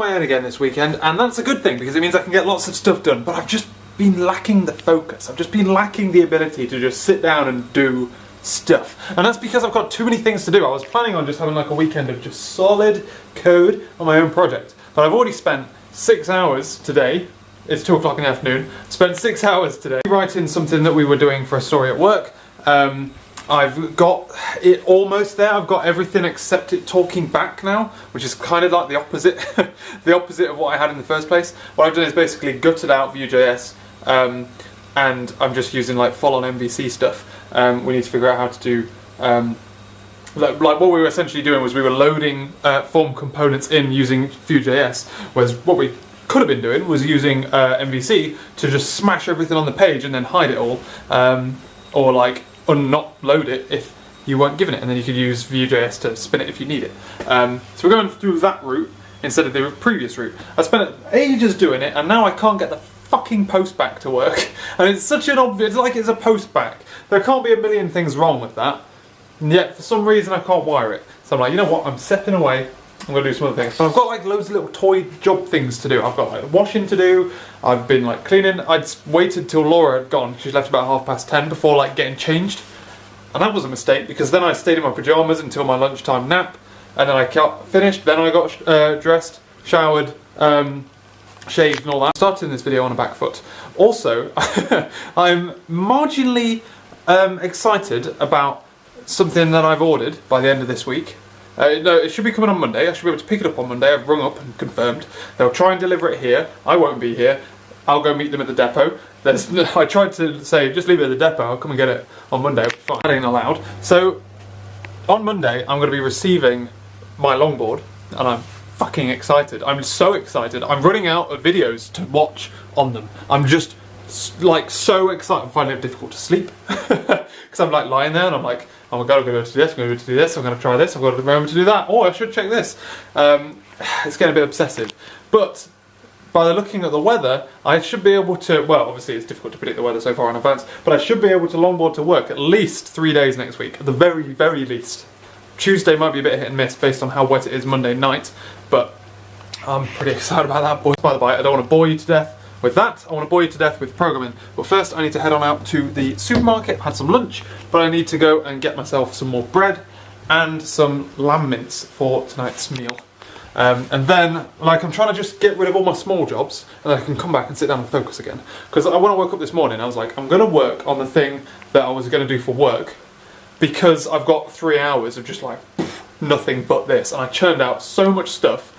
on my own again this weekend, and that's a good thing because it means I can get lots of stuff done, but I've just been lacking the focus. I've just been lacking the ability to just sit down and do stuff. And that's because I've got too many things to do. I was planning on just having like a weekend of just solid code on my own project, but I've already spent 6 hours today. It's 2 o'clock in the afternoon. Spent 6 hours today writing something that we were doing for a story at work. I've got it almost there. I've got everything except it talking back now, which is kind of like the opposite, the opposite of what I had in the first place. What I've done is basically gutted out Vue.js, and I'm just using like full-on MVC stuff. We need to figure out how to do, like what we were essentially doing was we were loading form components in using Vue.js, whereas what we could have been doing was using MVC to just smash everything on the page and then hide it all, or like not load it if you weren't given it, and then you could use Vue.js to spin it if you need it. So we're going through that route instead of the previous route. I spent ages doing it, and now I can't get the fucking post back to work. And it's such an obvious, it's like it's a post back. There can't be a million things wrong with that, and yet for some reason I can't wire it. So I'm like, you know what, I'm stepping away. I'm going to do some other things. But I've got like loads of little toy job things to do. I've got like washing to do, I've been like cleaning. I'd waited till Laura had gone. She's left about 10:30 before like getting changed. And that was a mistake because then I stayed in my pyjamas until my lunchtime nap. And then I got finished, then I got dressed, showered, shaved and all that. Starting this video on a back foot. Also, I'm marginally excited about something that I've ordered by the end of this week. No, it should be coming on Monday. I should be able to pick it up on Monday. I've rung up and confirmed. They'll try and deliver it here. I won't be here. I'll go meet them at the depot. I tried to say, just leave it at the depot. I'll come and get it on Monday. Fine. That ain't allowed. So, on Monday, I'm going to be receiving my longboard, and I'm fucking excited. I'm so excited. I'm running out of videos to watch on them. I'm just like so excited. I'm finding it difficult to sleep because I'm like lying there and I'm like, oh my god, I'm going to do this, I'm going to do this, I'm going to try this, I've got to remember to do that, oh I should check this. It's getting a bit obsessive. But by looking at the weather, I should be able to, well obviously it's difficult to predict the weather so far in advance, but I should be able to longboard to work at least 3 days next week, at the very, very least. Tuesday might be a bit hit and miss based on how wet it is Monday night, but I'm pretty excited about that. Boys, by the way, I don't want to bore you to death with that. I want to bore you to death with programming. But first I need to head on out to the supermarket. I've had some lunch, but I need to go and get myself some more bread and some lamb mince for tonight's meal. And then, like, I'm trying to just get rid of all my small jobs and I can come back and sit down and focus again. Because when I woke up this morning, I was like, I'm going to work on the thing that I was going to do for work because I've got 3 hours of just like nothing but this. And I churned out so much stuff.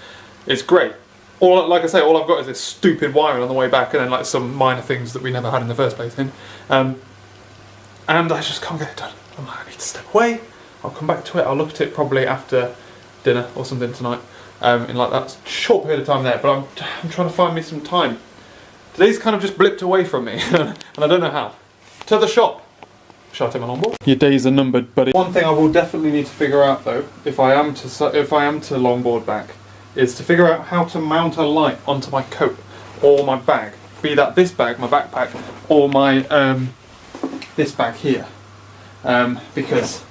It's great. Like I say, all I've got is this stupid wiring on the way back and then like some minor things that we never had in the first place. And I just can't get it done. I'm like, I need to step away. I'll come back to it. I'll look at it probably after dinner or something tonight. In like that short period of time there. But I'm trying to find me some time. Today's kind of just blipped away from me and I don't know how. To the shop. Shall I take my longboard? Your days are numbered, buddy. One thing I will definitely need to figure out though, if I am to longboard back, is to figure out how to mount a light onto my coat or my bag. Be that this bag, my backpack, or my this bag here. Because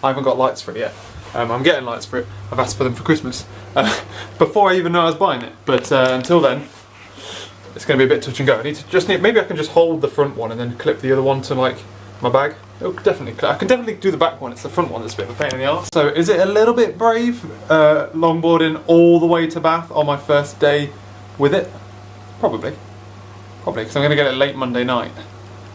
I haven't got lights for it yet. I'm getting lights for it. I've asked for them for Christmas. Before I even know I was buying it. But until then, it's going to be a bit touch and go. Maybe I can just hold the front one and then clip the other one to like my bag. I can definitely do the back one, it's the front one that's a bit of a pain in the arse. So is it a little bit brave longboarding all the way to Bath on my first day with it? Probably, because I'm going to get it late Monday night.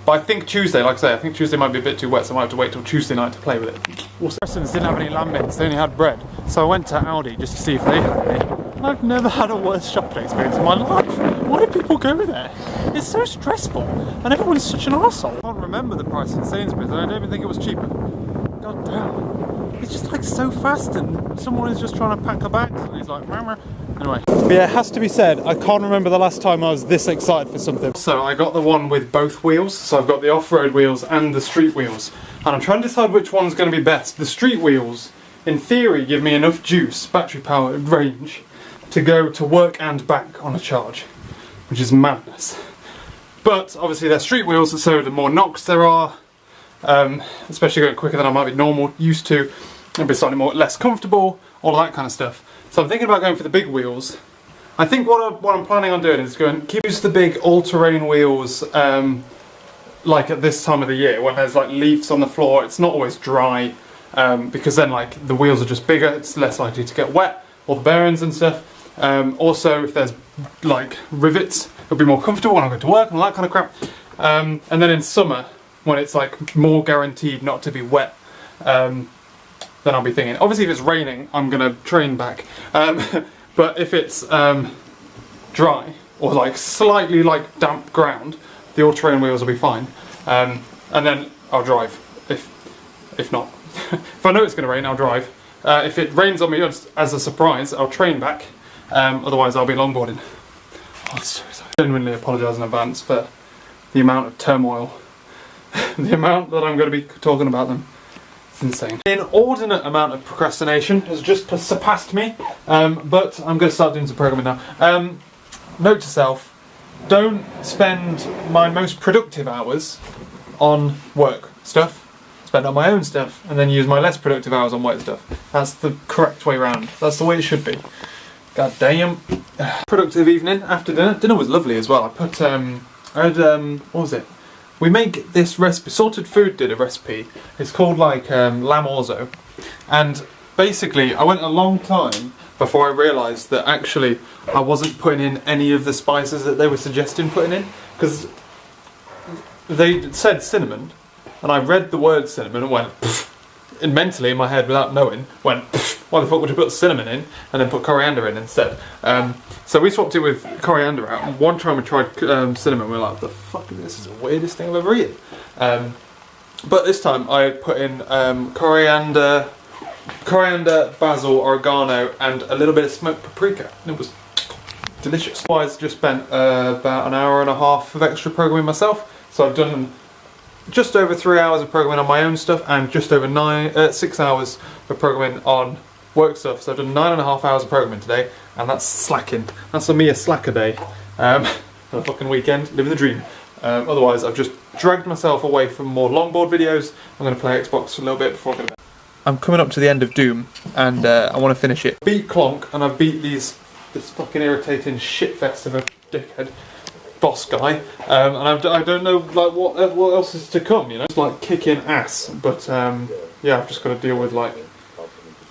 But I think Tuesday, like I say, I think Tuesday might be a bit too wet, so I might have to wait till Tuesday night to play with it. Also, Persons didn't have any lamb mince, they only had bread. So I went to Aldi just to see if they had any. And I've never had a worse shopping experience in my life. Why do people go there? It's so stressful, and everyone's such an arsehole. I can't remember the price in Sainsbury's, and I don't even think it was cheaper. God damn. It's just like so fast, and someone is just trying to pack a bag, and he's like, Mama. Anyway. But yeah, it has to be said, I can't remember the last time I was this excited for something. So I got the one with both wheels, so I've got the off-road wheels and the street wheels. And I'm trying to decide which one's going to be best. The street wheels, in theory, give me enough juice, battery power, range, to go to work and back on a charge, which is madness. But obviously they're street wheels, so the more knocks there are, especially going quicker than I might be used to, it'll be slightly less comfortable, all of that kind of stuff. So I'm thinking about going for the big wheels I think what I'm planning on doing is use the big all-terrain wheels like at this time of the year when there's like leaves on the floor. It's not always dry because then like the wheels are just bigger, it's less likely to get wet, all the bearings and stuff. Also if there's like rivets, it'll be more comfortable when I go to work and all that kind of crap. And then in summer, when it's like more guaranteed not to be wet, then I'll be thinking, obviously if it's raining, I'm gonna train back. But if it's dry or like slightly like damp ground, the all-terrain wheels will be fine. And then I'll drive. If not, if I know it's gonna rain, I'll drive. If it rains on me as a surprise, I'll train back. Otherwise, I'll be longboarding. Oh, I'm so excited. I genuinely apologise in advance for the amount of turmoil, the amount that I'm going to be talking about them. It's insane. An inordinate amount of procrastination has just surpassed me, but I'm going to start doing some programming now. Note to self, don't spend my most productive hours on work stuff. Spend on my own stuff, and then use my less productive hours on work stuff. That's the correct way round. That's the way it should be. God damn. Productive evening after dinner. Dinner was lovely as well. I put, what was it? We make this recipe, sorted food dinner recipe. It's called like lamb orzo. And basically, I went a long time before I realised that actually I wasn't putting in any of the spices that they were suggesting putting in. Because they said cinnamon, and I read the word cinnamon and went, pfft, and mentally in my head without knowing, went, pfft, why the fuck would you put cinnamon in and then put coriander in instead? So we swapped it with coriander out. And one time we tried cinnamon, we were like, the fuck is this? This is the weirdest thing I've ever eaten. But this time I put in coriander, basil, oregano, and a little bit of smoked paprika. And it was delicious. Otherwise, just spent about an hour and a half of extra programming myself. So I've done just over 3 hours of programming on my own stuff and just over 6 hours of programming on work stuff. So I've done 9.5 hours of programming today, and that's slacking. That's a slacker day. On a fucking weekend, living the dream. Otherwise, I've just dragged myself away from more longboard videos. I'm going to play Xbox a little bit before I go to bed. I'm coming up to the end of Doom, and I want to finish it. Beat Clonk, and I've beat this fucking irritating shitfest of a dickhead boss guy, and I don't know like what else is to come, you know. It's like kicking ass, but yeah, I've just got to deal with like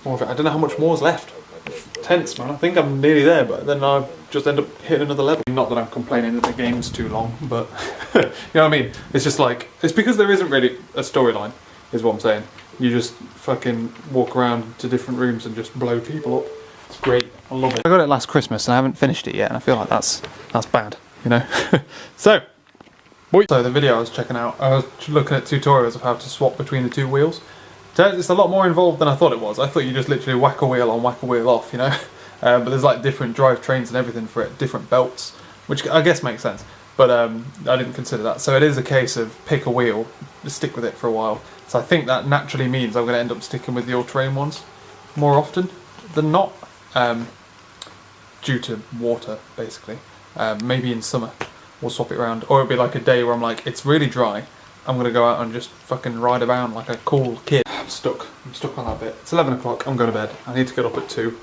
more of it. I don't know how much more's left. It's tense, man. I think I'm nearly there, but then I just end up hitting another level. Not that I'm complaining that the game's too long, but you know what I mean. It's just like it's because there isn't really a storyline, is what I'm saying. You just fucking walk around to different rooms and just blow people up. It's great. I love it. I got it last Christmas and I haven't finished it yet, and I feel like that's bad. You know. So the video I was checking out, I was looking at tutorials of how to swap between the two wheels. It's a lot more involved than I thought it was. I thought you just literally whack a wheel on, whack a wheel off, you know. But there's like different drivetrains and everything for it, different belts, which I guess makes sense. But I didn't consider that. So it is a case of pick a wheel, just stick with it for a while. So I think that naturally means I'm going to end up sticking with the all-terrain ones more often than not, due to water, basically. Maybe in summer we'll swap it around, or it'll be like a day where I'm like, it's really dry, I'm gonna go out and just fucking ride around like a cool kid. I'm stuck on that bit. It's 11 o'clock, I'm going to bed. I need to get up at 2.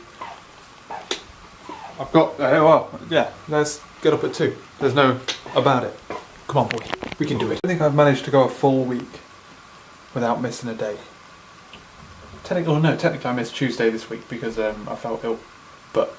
I've got, well, yeah, let's get up at 2. There's no about it. Come on boy, we can do it. I think I've managed to go a full week without missing a day. Technically I missed Tuesday this week because I felt ill, but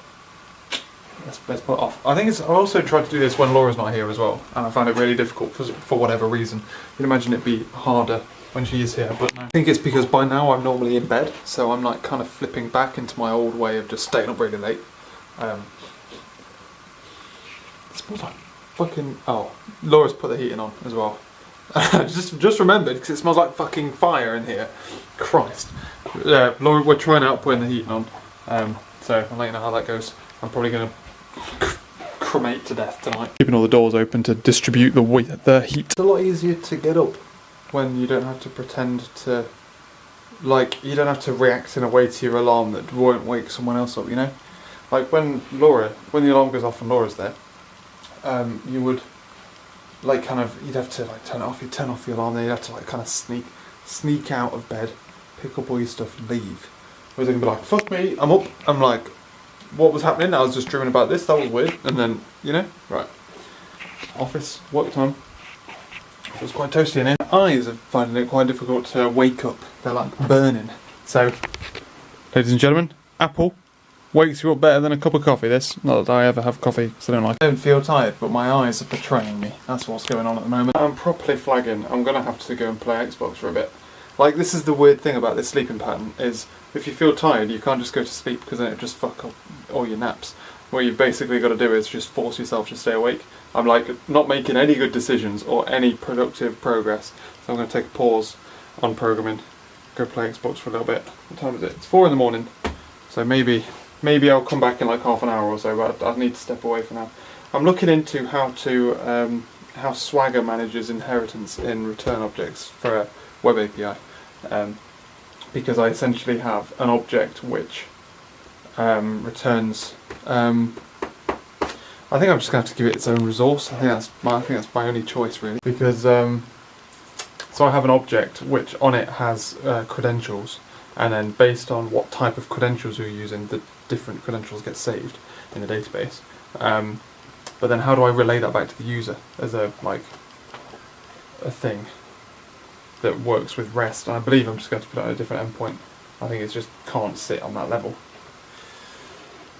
let's put it off. I also tried to do this when Laura's not here as well, and I find it really difficult for whatever reason. You can imagine it'd be harder when she is here, but no. I think it's because by now I'm normally in bed, so I'm like kind of flipping back into my old way of just staying up really late. It smells like fucking... Oh, Laura's put the heating on as well. just remembered, because it smells like fucking fire in here. Christ. Laura, we're trying out putting the heating on, so I'll let you know how that goes. I'm probably going to cremate to death tonight. Keeping all the doors open to distribute the heat. It's a lot easier to get up when you don't have to pretend to, like, you don't have to react in a way to your alarm that won't wake someone else up, you know? Like when the alarm goes off and Laura's there, you would, like, kind of, you'd have to, like, turn it off, you'd turn off the alarm, then you'd have to, like, kind of sneak out of bed, pick up all your stuff and leave. Whereas they can be like, fuck me, I'm up, I'm like, what was happening. I was just dreaming about this. That was weird. And then, you know, right. Office, work time. Feels quite toasty in here. My eyes are finding it quite difficult to wake up. They're like burning. So, ladies and gentlemen, apple wakes you up better than a cup of coffee. This, not that I ever have coffee because I don't like it. I don't feel tired, but my eyes are betraying me. That's what's going on at the moment. I'm properly flagging. I'm going to have to go and play Xbox for a bit. Like, this is the weird thing about this sleeping pattern, is if you feel tired, you can't just go to sleep because then it just fuck up all your naps. What you've basically got to do is just force yourself to stay awake. I'm like not making any good decisions or any productive progress, so I'm going to take a pause on programming, go play Xbox for a little bit. What time is it? It's 4 in the morning, so maybe I'll come back in like half an hour or so, but I need to step away for now. I'm looking into how Swagger manages inheritance in return objects for a web API, because I essentially have an object which returns. I think I'm just going to have to give it its own resource. I think that's my only choice really, because so I have an object which on it has credentials, and then based on what type of credentials you're using, the different credentials get saved in the database. But then how do I relay that back to the user as a thing that works with REST? And I believe I'm just going to put it on a different endpoint. I think it just can't sit on that level.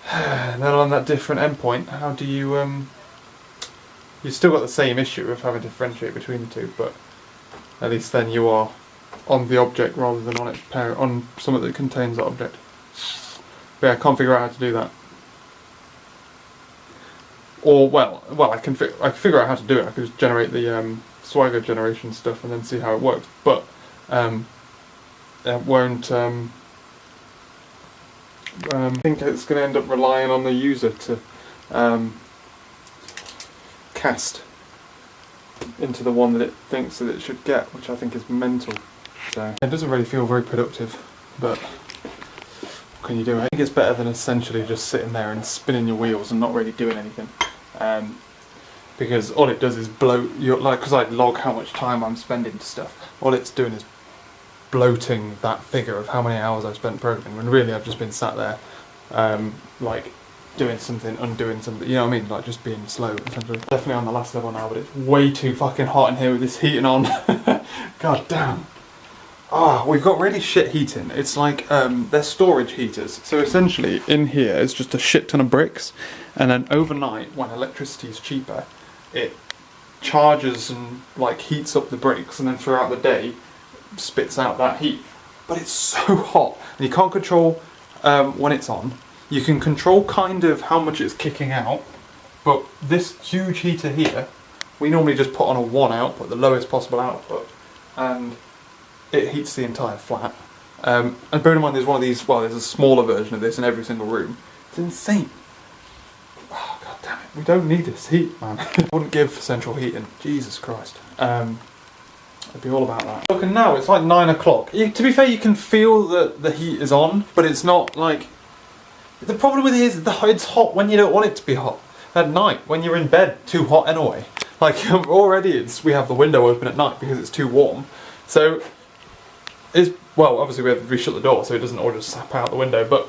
And then on that different endpoint, how do you you've still got the same issue of having to differentiate between the two, but at least then you are on the object rather than on its parent, on something that contains that object. But yeah, I can't figure out how to do that. Or well, I can figure out how to do it. I could just generate the Swagger generation stuff and then see how it works. But it won't. I think it's going to end up relying on the user to cast into the one that it thinks that it should get, which I think is mental. So it doesn't really feel very productive, but what can you do? I think it's better than essentially just sitting there and spinning your wheels and not really doing anything. Because all it does is bloat your, like, because I log how much time I'm spending to stuff. All it's doing is bloating that figure of how many hours I've spent programming, when really I've just been sat there, like doing something, undoing something. You know what I mean? Like just being slow. Essentially. Definitely on the last level now, but it's way too fucking hot in here with this heating on. God damn. We've got really shit heating. It's like they're storage heaters. So essentially, in here is just a shit ton of bricks, and then overnight, when electricity is cheaper, it charges and like heats up the bricks, and then throughout the day, spits out that heat. But it's so hot, and you can't control when it's on. You can control kind of how much it's kicking out, but this huge heater here, we normally just put on a 1 output, the lowest possible output, and it heats the entire flat. And bear in mind there's one of these, well, there's a smaller version of this in every single room. It's insane. Oh, God damn it. We don't need this heat, man. I wouldn't give central heating. Jesus Christ. I'd be all about that. Look, and now it's like 9 o'clock. To be fair, you can feel that the heat is on, but it's not like... The problem with it is it's hot when you don't want it to be hot. At night, when you're in bed, too hot anyway. Like, already we have the window open at night because it's too warm. So... well, obviously we shut the door so it doesn't all just sap out the window, but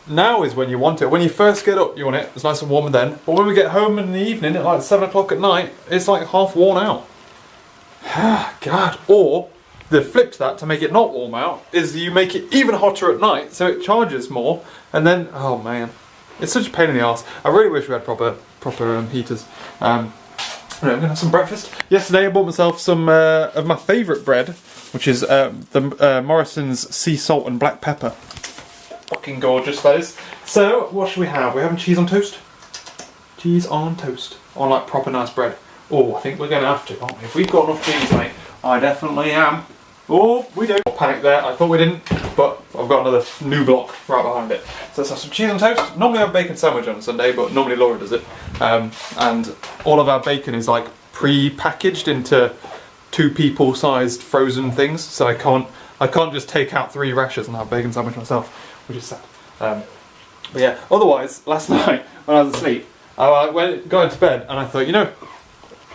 now is when you want it. When you first get up, you want it. It's nice and warm then. But when we get home in the evening at like 7 o'clock at night, it's like half worn out. God. Or the flip to that, to make it not warm out, is you make it even hotter at night so it charges more, and then, oh man, it's such a pain in the arse. I really wish we had proper heaters. I'm going to have some breakfast. Yesterday I bought myself some of my favourite bread, which is the Morrison's sea salt and black pepper. Fucking gorgeous, that is. So, what should we have? We're having cheese on toast? Cheese on toast. On like proper nice bread. Oh, I think we're going to have to, aren't we? If we've got enough cheese, mate. I definitely am. Oh, we do. Panic there, I thought we didn't, but I've got another new block right behind it. So let's have some cheese on toast. Normally I have a bacon sandwich on a Sunday, but normally Laura does it. And all of our bacon is like pre-packaged into 2 people sized frozen things, so I can't just take out 3 rashers and have a bacon sandwich myself, which is sad. But yeah, otherwise, last night when I was asleep, I got into bed and I thought, you know,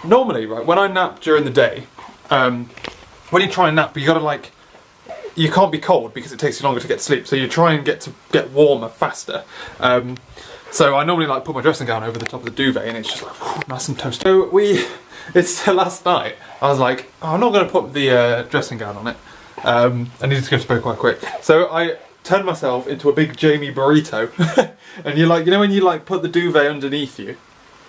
normally, right, when I nap during the day, when you try and nap, you gotta like you can't be cold because it takes you longer to get to sleep, so you try and get warmer faster. So I normally like put my dressing gown over the top of the duvet, and it's just like whew, nice and toasty. So it's last night. I was like, oh, I'm not going to put the dressing gown on it. I needed to go to bed quite quick, so I turned myself into a big Jamie burrito. And you know when you like put the duvet underneath you.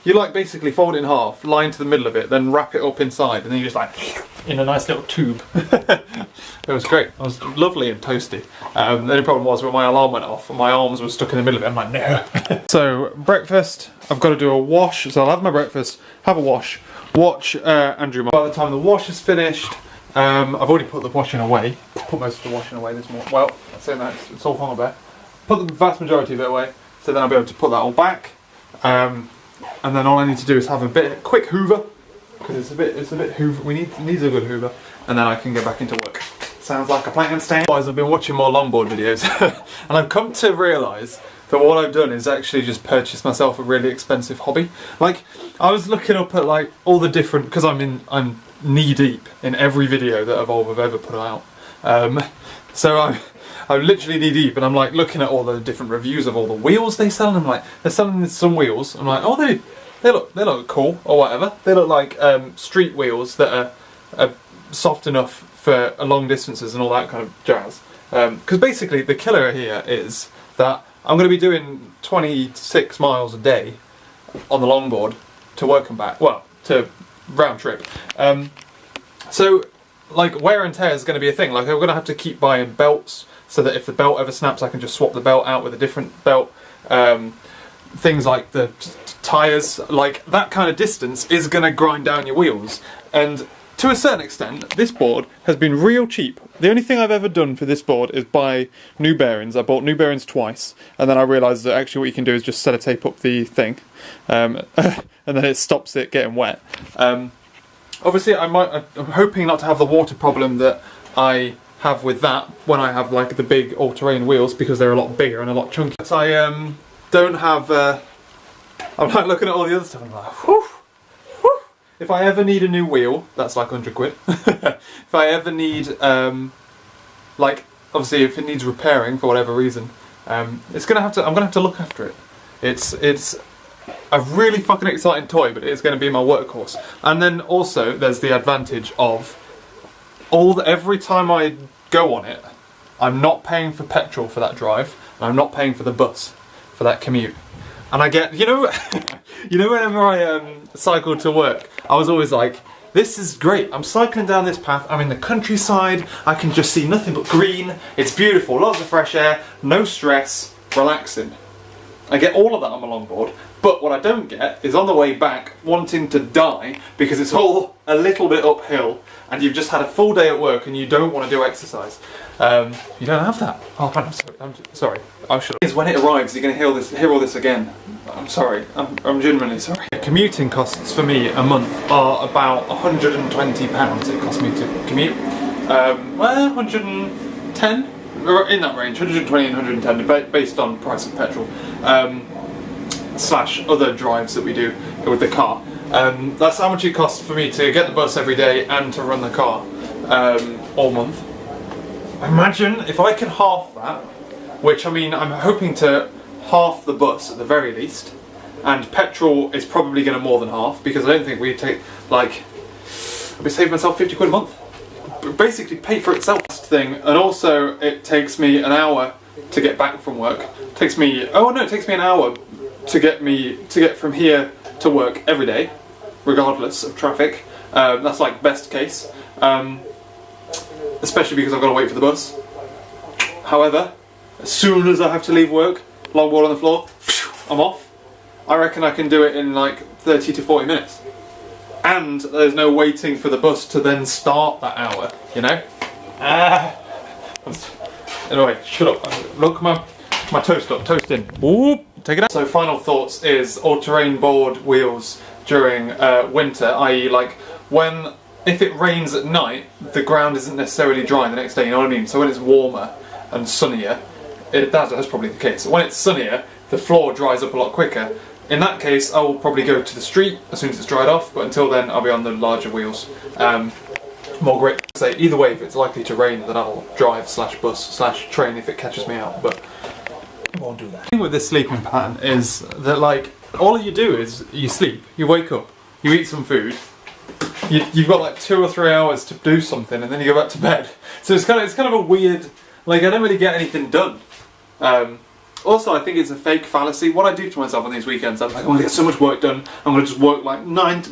You like basically fold it in half, lie into the middle of it, then wrap it up inside, and then you just like in a nice little tube. It was great. It was lovely and toasty. The only problem was when my alarm went off and my arms were stuck in the middle of it. I'm like, no. So breakfast, I've got to do a wash. So I'll have my breakfast, have a wash, watch Andrew. By the time the wash is finished, I've already put the washing away. Put most of the washing away this morning. Well, I'm saying that it's all hung about. Put the vast majority of it away, so then I'll be able to put that all back. And then all I need to do is have a quick hoover, because it's a bit hoover. Needs a good hoover, and then I can get back into work. Sounds like a plan, Stan. I've been watching more longboard videos, and I've come to realise that what I've done is actually just purchase myself a really expensive hobby. Like I was looking up at like all the different, because I'm knee deep in every video that Evolve have ever put out. So I'm literally knee deep, and I'm like looking at all the different reviews of all the wheels they sell, and I'm like, they're selling some wheels. I'm like, oh, they look cool or whatever. They look like street wheels that are soft enough for long distances and all that kind of jazz. Because basically the killer here is that I'm going to be doing 26 miles a day on the longboard to work and back. Well, to round trip. So like wear and tear is going to be a thing. Like I'm going to have to keep buying belts, so that if the belt ever snaps I can just swap the belt out with a different belt. Things like the tyres, like that kind of distance is going to grind down your wheels. And to a certain extent, this board has been real cheap. The only thing I've ever done for this board is buy new bearings. I bought new bearings twice, and then I realised that actually what you can do is just sellotape up the thing, and then it stops it getting wet. Obviously I'm hoping not to have the water problem that I have with that when I have like the big all-terrain wheels, because they're a lot bigger and a lot chunkier. So I don't have, I'm like looking at all the other stuff and I'm like, whew, whew. If I ever need a new wheel, that's like 100 quid. If I ever need, like, obviously if it needs repairing for whatever reason, I'm gonna have to look after it. It's a really fucking exciting toy, but it's gonna be my workhorse. And then also there's the advantage of every time I go on it, I'm not paying for petrol for that drive, and I'm not paying for the bus for that commute. And I get, you know whenever I cycle to work, I was always like, this is great, I'm cycling down this path, I'm in the countryside, I can just see nothing but green, it's beautiful, lots of fresh air, no stress, relaxing. I get all of that on my longboard, but what I don't get is on the way back wanting to die because it's all a little bit uphill and you've just had a full day at work and you don't want to do exercise. You don't have that. Oh man, I'm sorry. I should. When it arrives, you're going to hear all this again. I'm sorry. I'm genuinely sorry. Commuting costs for me a month are about £120. It costs me to commute. Well, 110, in that range, 120 and 110, based on price of petrol. Slash other drives that we do with the car. That's how much it costs for me to get the bus every day and to run the car all month. Imagine if I can half that, which I mean I'm hoping to half the bus at the very least, and petrol is probably going to more than half, because I don't think we take, like, I'll be saving myself 50 quid a month. Basically pay for itself thing. And also it takes me an hour to get back from work. It takes me an hour to get from here to work every day, regardless of traffic. That's like best case, especially because I've got to wait for the bus. However, as soon as I have to leave work, longboard on the floor, I'm off. I reckon I can do it in like 30 to 40 minutes. And there's no waiting for the bus to then start that hour, you know? Anyway, shut up. Look, my toast up, toast in. Whoop, take it out. So final thoughts is all-terrain board wheels during winter, i.e. like if it rains at night, the ground isn't necessarily dry the next day, you know what I mean? So when it's warmer and sunnier, that's probably the case. When it's sunnier, the floor dries up a lot quicker. In that case, I will probably go to the street as soon as it's dried off, but until then I'll be on the larger wheels. more grip. So either way, if it's likely to rain, then I'll drive / bus / train if it catches me out, but I won't do that. The thing with this sleeping pattern is that, like, all you do is you sleep, you wake up, you eat some food, you've got like 2 or 3 hours to do something, and then you go back to bed. So it's kind of a weird, like, I don't really get anything done. Also, I think it's a fake fallacy. What I do to myself on these weekends, I'm like, I'm going to get so much work done, I'm going to just work like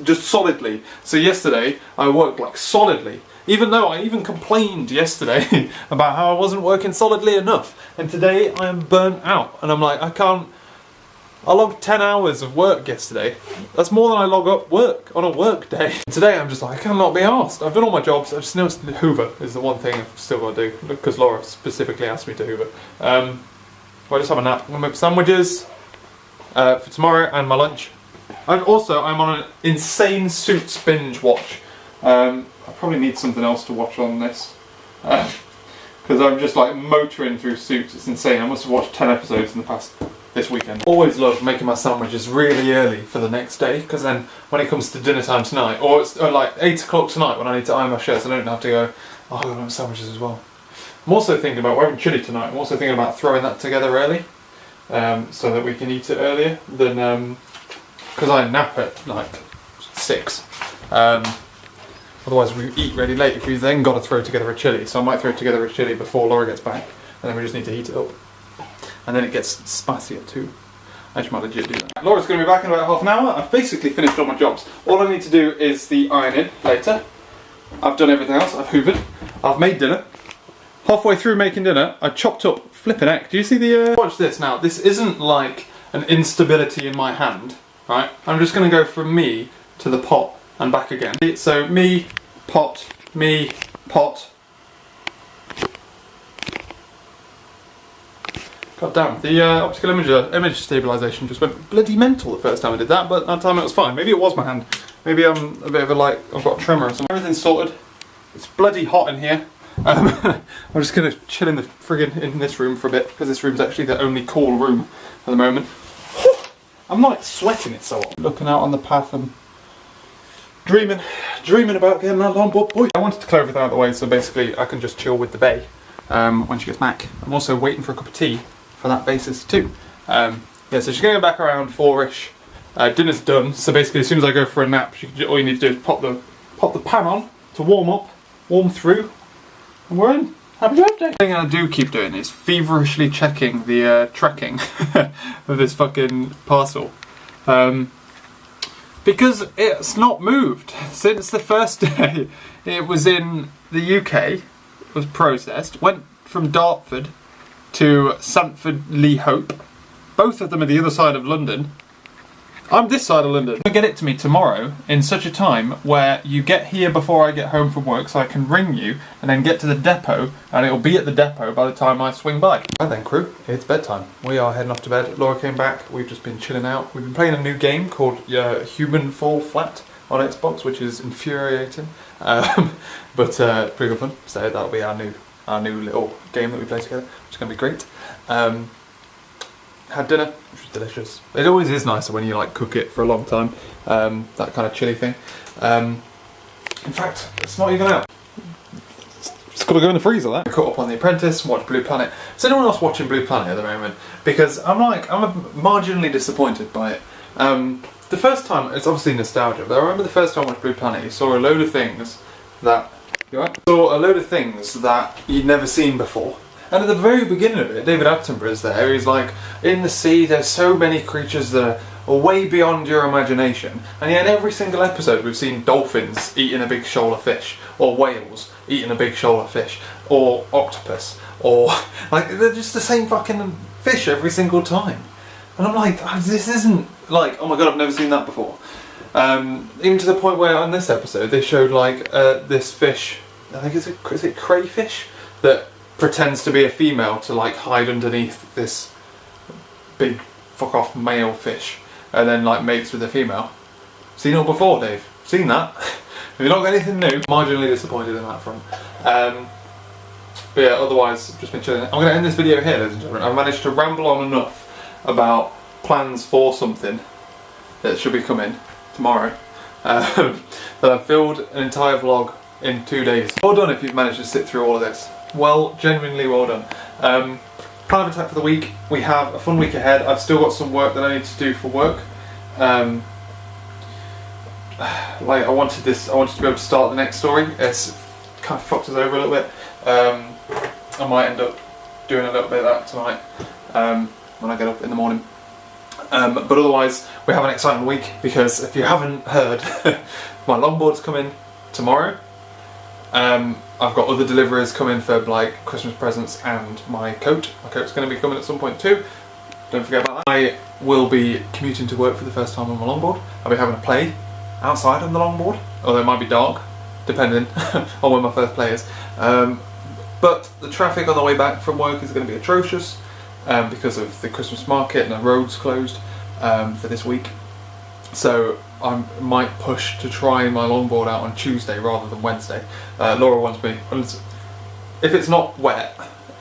just solidly. So yesterday, I worked like solidly. Even though I even complained yesterday about how I wasn't working solidly enough. And today, I am burnt out. And I'm like, I logged 10 hours of work yesterday. That's more than I log up work on a work day. Today I'm just like, I cannot be arsed. I've done all my jobs. I just noticed Hoover is the one thing I've still got to do, because Laura specifically asked me to Hoover. I just have a nap. I'm going to make sandwiches for tomorrow and my lunch. And also, I'm on an insane Suits binge watch. I probably need something else to watch on this. Because I'm just like motoring through Suits. It's insane. I must have watched 10 episodes in the past this weekend. Always love making my sandwiches really early for the next day, because then when it comes to dinner time tonight, or it's like 8 o'clock tonight when I need to iron my shirts, I don't have to go, oh, I've got to make sandwiches as well. I'm also thinking about, we're having chili tonight, I'm also thinking about throwing that together early, so that we can eat it earlier than, because I nap at like 6. Otherwise we eat really late if we've then got to throw together a chili. So I might throw together a chili before Laura gets back, and then we just need to heat it up. And then it gets spicier too. I just might legit do that. Laura's going to be back in about half an hour. I've basically finished all my jobs. All I need to do is the ironing later. I've done everything else. I've hoovered. I've made dinner. Halfway through making dinner, I chopped up flipping heck. Do you see the... Watch this now. This isn't like an instability in my hand, right? I'm just going to go from me to the pot and back again. So me, pot, me, pot. God damn, the optical image stabilisation just went bloody mental the first time I did that, but that time it was fine. Maybe it was my hand. Maybe I'm a bit of a, like, I've got a tremor or something. Everything's sorted. It's bloody hot in here. I'm just going to chill in the friggin' in this room for a bit, because this room's actually the only cool room at the moment. I'm like sweating it so hot. Looking out on the path and dreaming about getting that longboard boy. I wanted to clear everything out of the way so basically I can just chill with the bae when she gets back. I'm also waiting for a cup of tea for that basis too. Yeah, so she's going back around 4ish. Dinner's done, so basically as soon as I go for a nap, all you need to do is pop the pan on to warm up, warm through, and we're in. Happy birthday! The thing I do keep doing is feverishly checking the tracking of this fucking parcel. Because it's not moved since the first day it was in the UK, was processed, went from Dartford to Sandford-le-Hope. Both of them are the other side of London. I'm this side of London. You'll get it to me tomorrow in such a time where you get here before I get home from work, so I can ring you and then get to the depot, and it'll be at the depot by the time I swing by. Right then crew, it's bedtime. We are heading off to bed. Laura came back, we've just been chilling out. We've been playing a new game called Human Fall Flat on Xbox, which is infuriating, but pretty good fun. So that'll be our new little game that we play together, which is going to be great. Had dinner, which was delicious. It always is nicer when you like cook it for a long time, that kind of chilly thing. In fact, it's not even out. It's got to go in the freezer, that. I caught up on The Apprentice, watched Blue Planet. Is anyone else watching Blue Planet at the moment? Because I'm marginally disappointed by it. The first time, it's obviously nostalgia, but I remember the first time I watched Blue Planet, you saw a load of things that, you'd never seen before. And at the very beginning of it, David Attenborough's there, he's like, in the sea there's so many creatures that are way beyond your imagination. And yet every single episode we've seen dolphins eating a big shoal of fish, or whales eating a big shoal of fish, or octopus, or, like, they're just the same fucking fish every single time. And I'm like, this isn't, like, oh my god, I've never seen that before. Even to the point where on this episode they showed, like, this fish, I think is it crayfish, that pretends to be a female to like hide underneath this big fuck off male fish and then like mates with a female. Seen it before, Dave? Seen that? Have you not got anything new? Marginally disappointed in that front. But yeah, otherwise just been chilling. I'm going to end this video here, ladies and gentlemen. I've managed to ramble on enough about plans for something that should be coming tomorrow that I've filled an entire vlog in 2 days. Well done if you've managed to sit through all of this. Well, genuinely well done. Plan of attack for the week. We have a fun week ahead. I've still got some work that I need to do for work. Like I wanted to be able to start the next story. It's kind of fucked us over a little bit. I might end up doing a little bit of that tonight when I get up in the morning. But otherwise, we have an exciting week because if you haven't heard, my longboard's coming tomorrow. I've got other deliveries coming for like Christmas presents and my coat. My coat's going to be coming at some point too. Don't forget about that. I will be commuting to work for the first time on my longboard. I'll be having a play outside on the longboard, although it might be dark, depending on when my first play is. But the traffic on the way back from work is going to be atrocious because of the Christmas market and the roads closed for this week. So I might push to try my longboard out on Tuesday rather than Wednesday. Laura wants me, if it's not wet,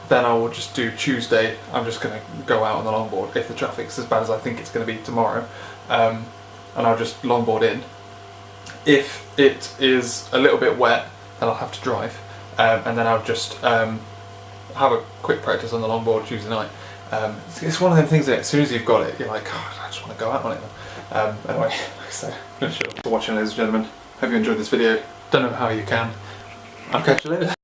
then I will just do Tuesday. I'm just going to go out on the longboard if the traffic's as bad as I think it's going to be tomorrow, and I'll just longboard in. If it is a little bit wet, then I'll have to drive, and then I'll just have a quick practice on the longboard Tuesday night. It's one of them things that as soon as you've got it, you're like, oh, I just want to go out on it now. Anyway, so thanks for watching, ladies and gentlemen. Hope you enjoyed this video. Don't know how you can. I'll catch you later.